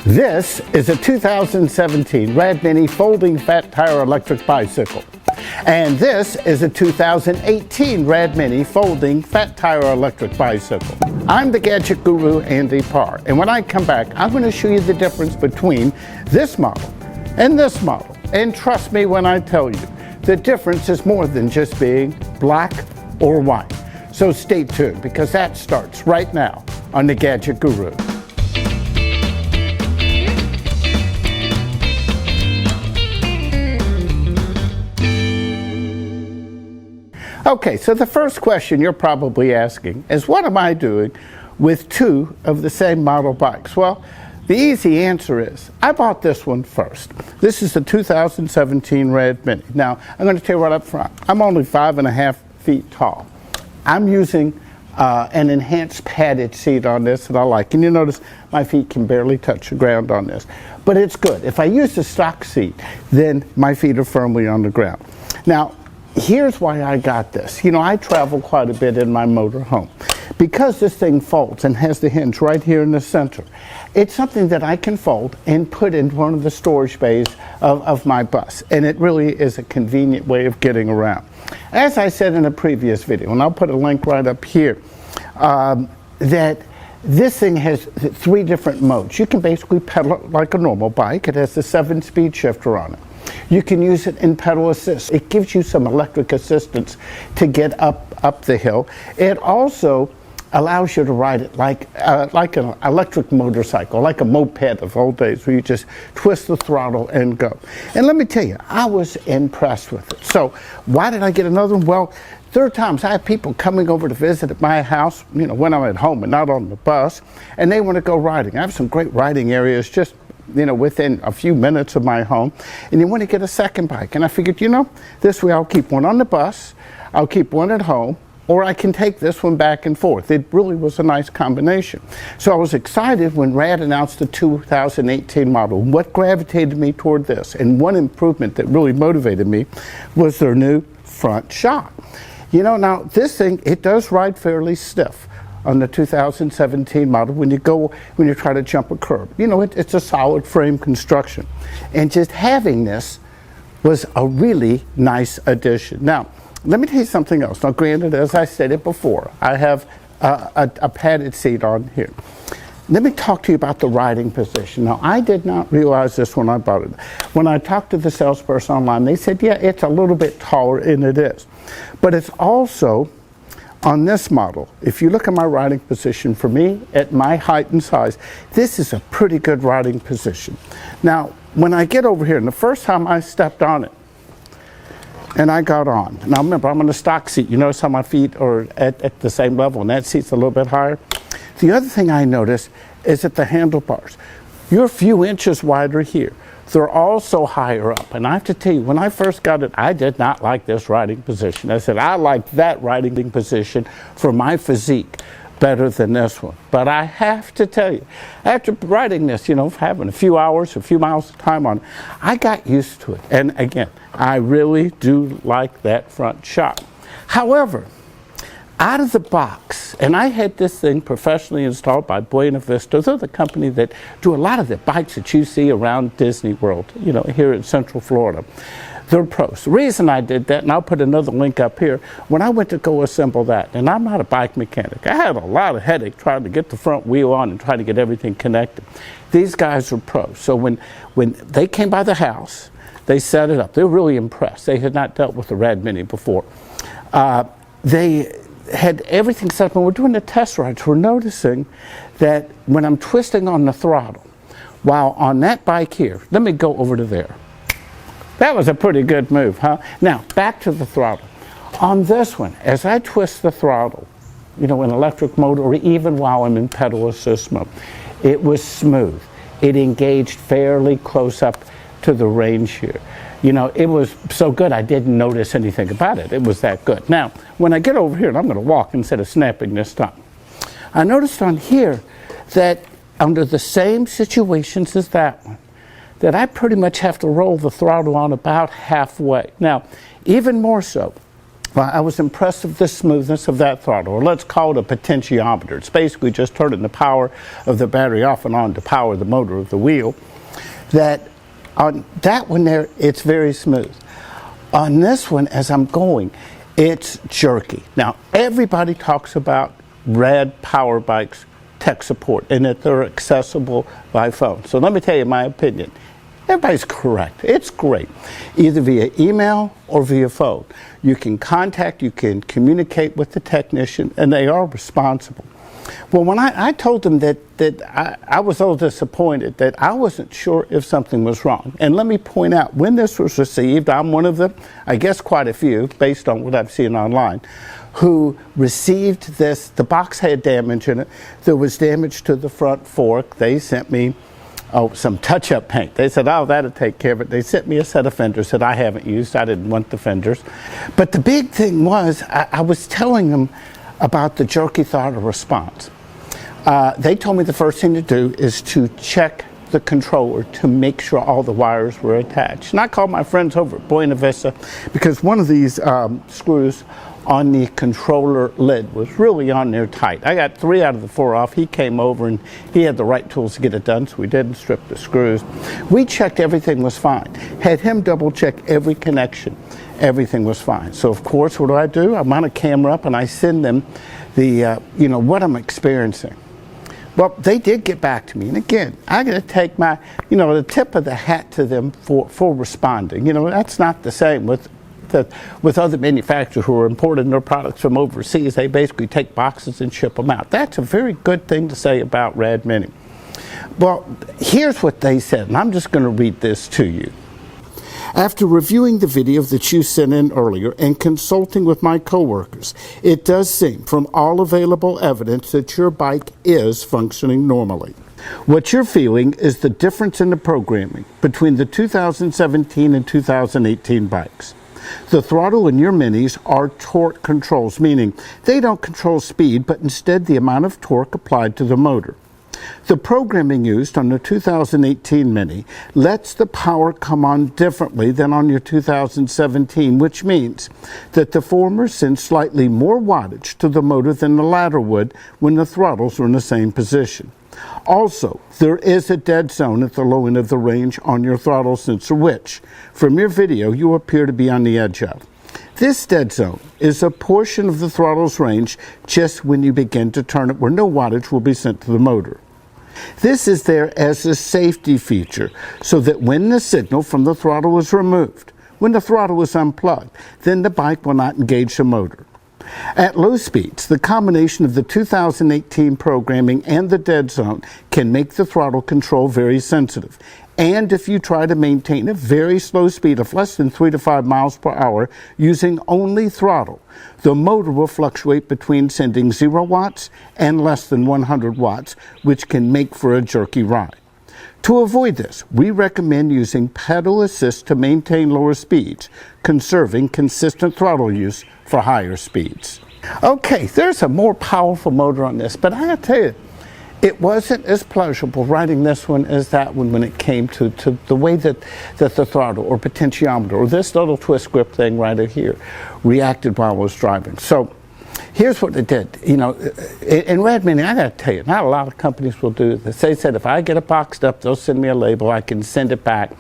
This is a 2017 Rad Mini folding fat tire electric bicycle. And this is a 2018 Rad Mini folding fat tire electric bicycle. I'm the Gadget Guru, Andy Parr, and when I come back, I'm going to show you the difference between this model and this model. And trust me when I tell you, the difference is more than just being black or white. So stay tuned, because that starts right now on the Gadget Guru. Okay, so the first question you're probably asking is, what am I doing with two of the same model bikes? Well, the easy answer is, I bought this one first. This is the 2017 Rad Mini. Now, I'm going to tell you right up front, I'm only 5.5 feet tall. I'm using an enhanced padded seat on this that I like. And you notice my feet can barely touch the ground on this. But it's good. If I use the stock seat, then my feet are firmly on the ground. Now, here's why I got this. You know, I travel quite a bit in my motor home. Because this thing folds and has the hinge right here in the center, it's something that I can fold and put in one of the storage bays of my bus. And it really is a convenient way of getting around. As I said in a previous video, and I'll put a link right up here, that this thing has 3 different modes. You can basically pedal it like a normal bike. It has the 7-speed shifter on it. You can use it in pedal assist. It gives you some electric assistance to get up the hill. It also allows you to ride it like an electric motorcycle, like a moped of old days, where you just twist the throttle and go. And let me tell you, I was impressed with it. So why did I get another one? Well, there are times I have people coming over to visit at my house, you know, when I'm at home and not on the bus, and they want to go riding. I have some great riding areas just, you know, within a few minutes of my home, and you want to get a second bike. And I figured, you know, this way I'll keep one on the bus, I'll keep one at home, or I can take this one back and forth. It really was a nice combination. So I was excited when Rad announced the 2018 model. What gravitated me toward this, and one improvement that really motivated me, was their new front shock. You know, now this thing, it does ride fairly stiff on the 2017 model when you try to jump a curb. You know, it's a solid frame construction. And just having this was a really nice addition. Now, let me tell you something else. Now, granted, as I stated before, I have a padded seat on here. Let me talk to you about the riding position. Now, I did not realize this when I bought it. When I talked to the salesperson online, they said, yeah, it's a little bit taller, and it is. But it's also, on this model, if you look at my riding position, for me, at my height and size, this is a pretty good riding position. Now, when I get over here, and the first time I stepped on it, and I got on. Now remember, I'm on the stock seat. You notice how my feet are at the same level, and that seat's a little bit higher. The other thing I noticed is that the handlebars, you're a few inches wider here. They're also higher up. And I have to tell you, when I first got it, I did not like this riding position. I said, I like that riding position for my physique better than this one. But I have to tell you, after riding this, you know, having a few hours, a few miles of time on it, I got used to it. And again, I really do like that front shock. However, out of the box, and I had this thing professionally installed by Buena Vista. They're the company that do a lot of the bikes that you see around Disney World, you know, here in Central Florida. They're pros. The reason I did that, and I'll put another link up here, when I went to go assemble that, and I'm not a bike mechanic, I had a lot of headache trying to get the front wheel on and trying to get everything connected. These guys are pros. So when they came by the house, they set it up. They were really impressed. They had not dealt with the Rad Mini before. They had everything set up, and we're doing the test rides. We're noticing that when I'm twisting on the throttle, while on that bike here, let me go over to there. That was a pretty good move, huh? Now, back to the throttle. On this one, as I twist the throttle, you know, in electric mode, or even while I'm in pedal assist mode, it was smooth. It engaged fairly close up to the range here. You know, it was so good I didn't notice anything about it. It was that good. Now, when I get over here, and I'm going to walk instead of snapping this time, I noticed on here that under the same situations as that one, that I pretty much have to roll the throttle on about halfway. Now, even more so, Well, I was impressed with the smoothness of that throttle, or let's call it a potentiometer. It's basically just turning the power of the battery off and on to power the motor of the wheel. That on that one there, it's very smooth. On this one, as I'm going, it's jerky. Now, everybody talks about Rad power bikes tech support and that they're accessible by phone. So let me tell you my opinion. Everybody's correct. It's great. Either via email or via phone. You can contact, you can communicate with the technician, and they are responsible. Well, when I told them that I was a little disappointed, that I wasn't sure if something was wrong. And let me point out, when this was received, I'm one of the, I guess quite a few, based on what I've seen online, who received this. The box had damage in it. There was damage to the front fork. They sent me some touch-up paint. They said, oh, that'll take care of it. They sent me a set of fenders that I haven't used. I didn't want the fenders. But the big thing was, I was telling them about the jerky throttle response. They told me the first thing to do is to check the controller to make sure all the wires were attached. And I called my friends over at Buena Vista because one of these screws on the controller lid was really on there tight. I got 3 out of the 4 off. He came over and he had the right tools to get it done, so we didn't strip the screws. We checked everything was fine. Had him double check every connection. Everything was fine. So of course, what do? I mount a camera up and I send them the, what I'm experiencing. Well, they did get back to me. And again, I got to take my, the tip of the hat to them for responding. That's not the same with other manufacturers who are importing their products from overseas. They basically take boxes and ship them out. That's a very good thing to say about Rad Mini. Well, here's what they said, and I'm just going to read this to you. After reviewing the video that you sent in earlier and consulting with my coworkers, it does seem from all available evidence that your bike is functioning normally. What you're feeling is the difference in the programming between the 2017 and 2018 bikes. The throttle in your minis are torque controls, meaning they don't control speed, but instead the amount of torque applied to the motor. The programming used on the 2018 Mini lets the power come on differently than on your 2017, which means that the former sends slightly more wattage to the motor than the latter would when the throttles are in the same position. Also, there is a dead zone at the low end of the range on your throttle sensor, which, from your video, you appear to be on the edge of. This dead zone is a portion of the throttle's range just when you begin to turn it, where no wattage will be sent to the motor. This is there as a safety feature, so that when the signal from the throttle is removed, when the throttle is unplugged, then the bike will not engage the motor. At low speeds, the combination of the 2018 programming and the dead zone can make the throttle control very sensitive. And if you try to maintain a very slow speed of less than 3 to 5 miles per hour using only throttle, the motor will fluctuate between sending 0 watts and less than 100 watts, which can make for a jerky ride. To avoid this, we recommend using pedal assist to maintain lower speeds, conserving consistent throttle use for higher speeds. Okay, there's a more powerful motor on this, but I gotta tell you, it wasn't as pleasurable riding this one as that one when it came to the way that the throttle or potentiometer or this little twist grip thing right here reacted while I was driving. So here's what it did. In Rad Mini, I gotta tell you, not a lot of companies will do this. They said if I get it boxed up, they'll send me a label, I can send it back,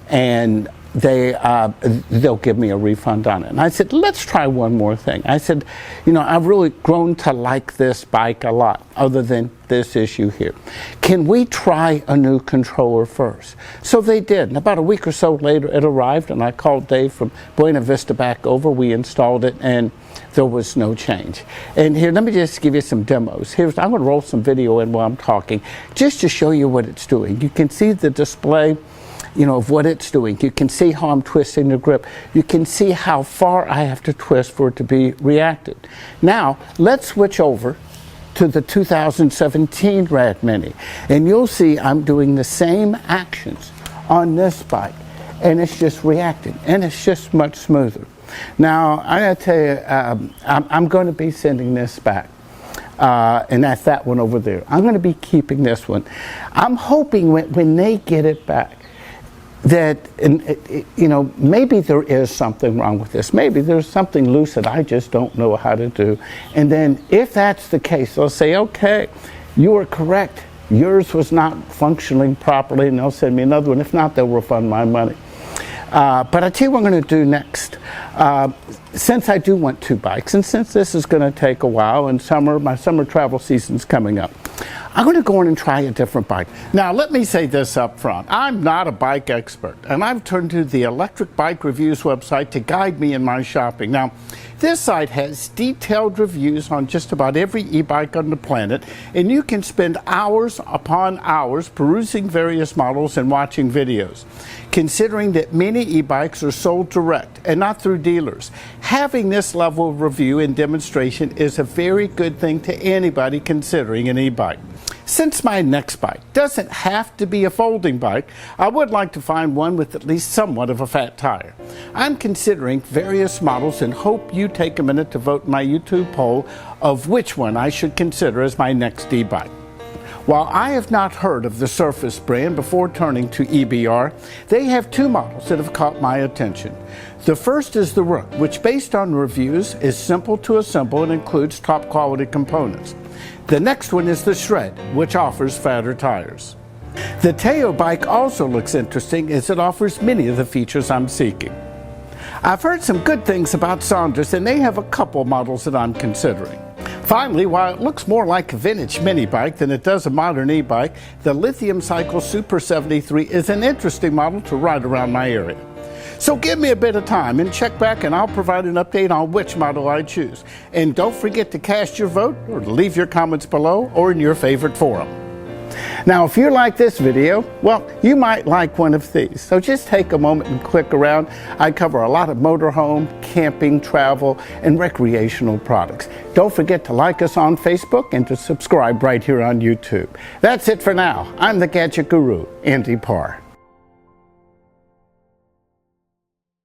and they'll give me a refund on it. And I said, let's try one more thing. I said, I've really grown to like this bike a lot, other than this issue here. Can we try a new controller first? So they did. And about a week or so later, it arrived, and I called Dave from Buena Vista back over. We installed it, and there was no change. And here, let me just give you some demos. I'm going to roll some video in while I'm talking, just to show you what it's doing. You can see the display, of what it's doing. You can see how I'm twisting the grip. You can see how far I have to twist for it to be reacted. Now, let's switch over to the 2017 Rad Mini, and you'll see I'm doing the same actions on this bike, and it's just reacting, and it's just much smoother. Now, I gotta tell you, I'm going to be sending this back. And that's that one over there. I'm going to be keeping this one. I'm hoping when they get it back, that, maybe there is something wrong with this. Maybe there's something loose that I just don't know how to do. And then if that's the case, they'll say, okay, you are correct. Yours was not functioning properly, and they'll send me another one. If not, they'll refund my money. But I tell you what I'm going to do next. Since I do want 2 bikes, and since this is going to take a while, and my summer travel season's coming up, I'm going to go in and try a different bike. Now, let me say this up front. I'm not a bike expert, and I've turned to the Electric Bike Reviews website to guide me in my shopping. Now, this site has detailed reviews on just about every e-bike on the planet, and you can spend hours upon hours perusing various models and watching videos. Considering that many e-bikes are sold direct and not through dealers, having this level of review and demonstration is a very good thing to anybody considering an e-bike. Since my next bike doesn't have to be a folding bike, I would like to find one with at least somewhat of a fat tire. I'm considering various models and hope you take a minute to vote in my YouTube poll of which one I should consider as my next e-bike. While I have not heard of the Surface brand before turning to EBR, they have 2 models that have caught my attention. The first is the Rook, which based on reviews is simple to assemble and includes top quality components. The next one is the Shred, which offers fatter tires. The Teo bike also looks interesting as it offers many of the features I'm seeking. I've heard some good things about Saunders, and they have a couple models that I'm considering. Finally, while it looks more like a vintage mini bike than it does a modern e-bike, the Lithium Cycle Super 73 is an interesting model to ride around my area. So give me a bit of time and check back, and I'll provide an update on which model I choose. And don't forget to cast your vote or to leave your comments below or in your favorite forum. Now, if you like this video, well, you might like one of these. So just take a moment and click around. I cover a lot of motorhome, camping, travel, and recreational products. Don't forget to like us on Facebook and to subscribe right here on YouTube. That's it for now. I'm the Gadget Guru, Andy Parr.